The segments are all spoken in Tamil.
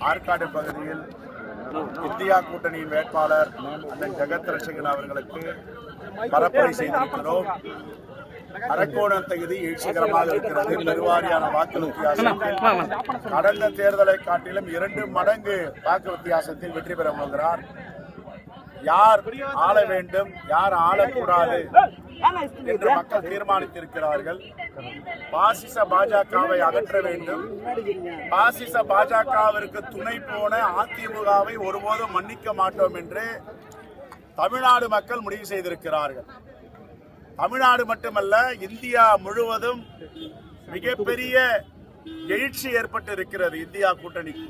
ஆற்காடு பகுதியில் இந்தியா கூட்டணியின் வேட்பாளர் அண்ணன் ஜெகத் ரட்சகன் அவர்களுக்கு பரப்புரை செய்திருக்கிறோம். அரக்கோணம் தொகுதி எழுச்சிகரமாக இருக்கிறது. பெருவாரியான வாக்கு வித்தியாசத்தில் கடந்த தேர்தலை காட்டிலும் 2 மடங்கு வாக்கு வித்தியாசத்தில் வெற்றி பெற போகிறார். யார் ஆள வேண்டும், யார் ஆளக்கூடாது என்று மக்கள் தீர்மானித்திருக்கிறார்கள். பாசிச பாஜகவை அகற்ற வேண்டும். பாசிச பாஜகவிற்கு துணை போன அதிமுகவை ஒருபோதும் மன்னிக்க மாட்டோம் என்று தமிழ்நாடு மக்கள் முடிவு செய்திருக்கிறார்கள். தமிழ்நாடு மட்டுமல்ல, இந்தியா முழுவதும் மிகப்பெரிய எழுச்சி ஏற்பட்டு இருக்கிறது. இந்தியா கூட்டணிக்கு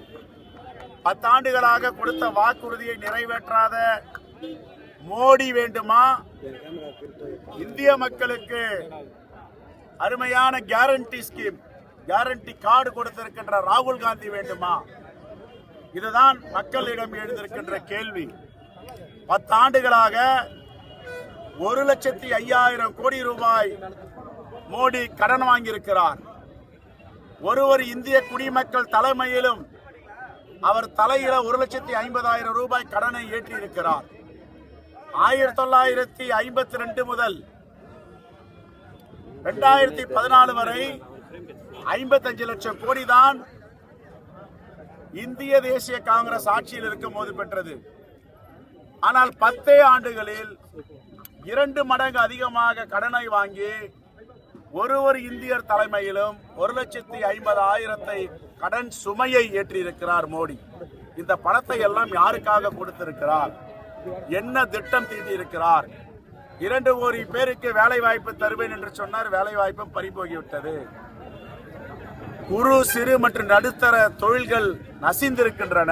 10 ஆண்டுகளாக கொடுத்த வாக்குறுதியை நிறைவேற்றாத மோடி வேண்டுமா? இந்திய மக்களுக்கு அருமையான கேரண்டி ஸ்கீம், கேரண்டி கார்டு கொடுத்திருக்கின்ற ராகுல் காந்தி வேண்டுமா? இதுதான் மக்களிடம் எழுந்திருக்கின்ற கேள்வி. 10 ஆண்டுகளாக 1,05,000 கோடி ரூபாய் மோடி கடன் வாங்கியிருக்கிறார். ஒரு இந்திய குடிமக்கள் தலைமையிலும் அவர் தலையில 1,50,000 ரூபாய் கடனை ஏற்றியிருக்கிறார். 1952 முதல் 2014 வரை 55 லட்சம் கோடி தான் இந்திய தேசிய காங்கிரஸ் ஆட்சியில் இருக்கும் போது பெற்றது. ஆனால் 10 ஆண்டுகளில் 2 மடங்கு அதிகமாக கடனை வாங்கி ஒரு இந்தியர் தலைமையிலும் 1,50,000 கடன் சுமையை ஏற்றியிருக்கிறார் மோடி. இந்த பணத்தை எல்லாம் யாருக்காக கொடுத்திருக்கிறார்? என்ன திட்டம் தீட்டியிருக்கிறார்? 2 கோடி பேருக்கு வேலை வாய்ப்பு தருவேன் என்று சொன்னார். வேலை வாய்ப்பும் பறிபோகிவிட்டது. குறு சிறு மற்றும் நடுத்தர தொழில்கள் நசிந்திருக்கின்றன.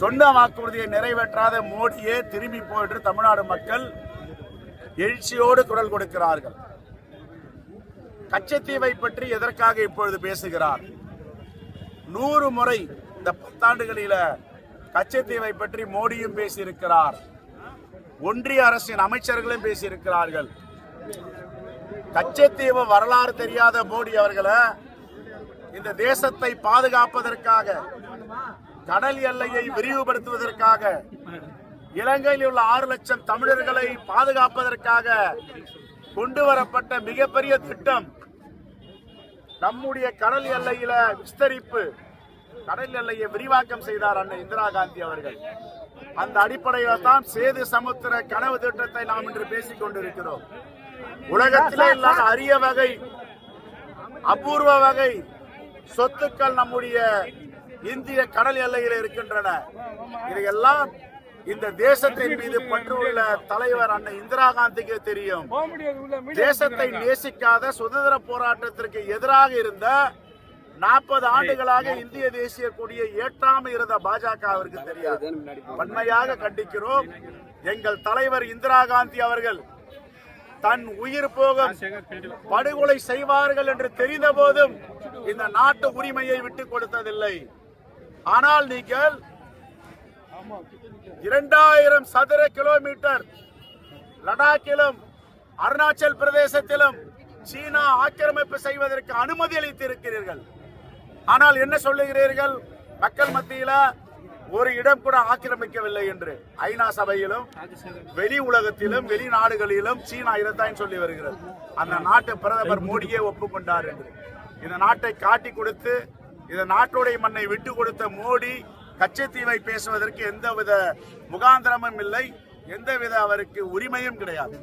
சொன்ன வாக்குறுதியை நிறைவேற்றாத மோடியே திரும்பி போயிட்டு தமிழ்நாடு மக்கள் எழுச்சியோடு குரல் கொடுக்கிறார்கள். கச்சத்தீவை பற்றி எதற்காக இப்பொழுது பேசுகிறார்? 100 முறை இந்த 10 ஆண்டுகளில கச்சத்தீவை பற்றி மோடியும் பேசியிருக்கிறார். ஒன்றிய அரசின் அமைச்சர்களும் பேசியிருக்கிறார்கள். கச்சத்தீவு வரலாறு தெரியாத மோடி அவர்களை இந்த தேசத்தை பாதுகாப்பதற்காக, கடல் எல்லையை விரிவுபடுத்துவதற்காக, இலங்கையில் உள்ள 6 லட்சம் தமிழர்களை பாதுகாப்பதற்காக கொண்டு வரப்பட்ட மிகப்பெரிய திட்டம் நம்முடைய கடல் எல்லையில விஸ்தரிப்பு, கடல் எல்லையை விரிவாக்கம் செய்தார் அண்ணன் இந்திரா காந்தி அவர்கள். அந்த அடிப்படையில் தான் சேது சமுத்திர கனவு திட்டத்தை நாம் இன்று பேசிக் கொண்டிருக்கிறோம். உலகத்திலே இல்லாத அரிய வகை, அபூர்வ வகை சொத்துக்கள் நம்முடைய இந்திய கடல் எல்லையில் இருக்கின்றன. இதையெல்லாம் இந்த தேசத்தின் மீது பற்றுள்ள தலைவர் அண்ணன் இந்திரா காந்திக்கு தெரியும். தேசத்தை நேசிக்காத, சுதந்திர போராட்டத்திற்கு எதிராக இருந்த 40 ஆண்டுகளாக இந்திய தேசிய கொடியை ஏற்றாமல் இருந்த பாஜகவிற்கு தெரியாது. வன்மையாக கண்டிக்கிறோம். எங்கள் தலைவர் இந்திரா காந்தி அவர்கள் தன் உயிர் போகும் படுகொலை செய்வார்கள் என்று தெரிந்த போதும் இந்த நாட்டு உரிமையை விட்டுக் கொடுத்ததில்லை. ஆனால் நீங்கள் 2000 சதுர கிலோமீட்டர் லடாக்கிலும் அருணாச்சல் பிரதேசத்திலும் சீனா ஆக்கிரமிப்பு செய்வதற்கு அனுமதி அளித்திருக்கிறீர்கள். ஆனால் என்ன சொல்லுகிறீர்கள்? மக்கள் மத்தியில ஒரு இடம் கூட ஆக்கிரமிக்கவில்லை என்று. ஐநா சபையிலும் வெளி உலகத்திலும் வெளிநாடுகளிலும் சீனா இதைத்தான் சொல்லி வருகிறது. அந்த நாட்டு பிரதமர் மோடியே ஒப்புக்கொண்டார் என்று. இந்த நாட்டை காட்டி கொடுத்து இந்த நாட்டுடைய மண்ணை விட்டு கொடுத்த மோடி கச்சத்தீவை பேசுவதற்கு எந்தவித முகாந்திரமும் இல்லை, எந்தவித அவருக்கு உரிமையும் கிடையாது.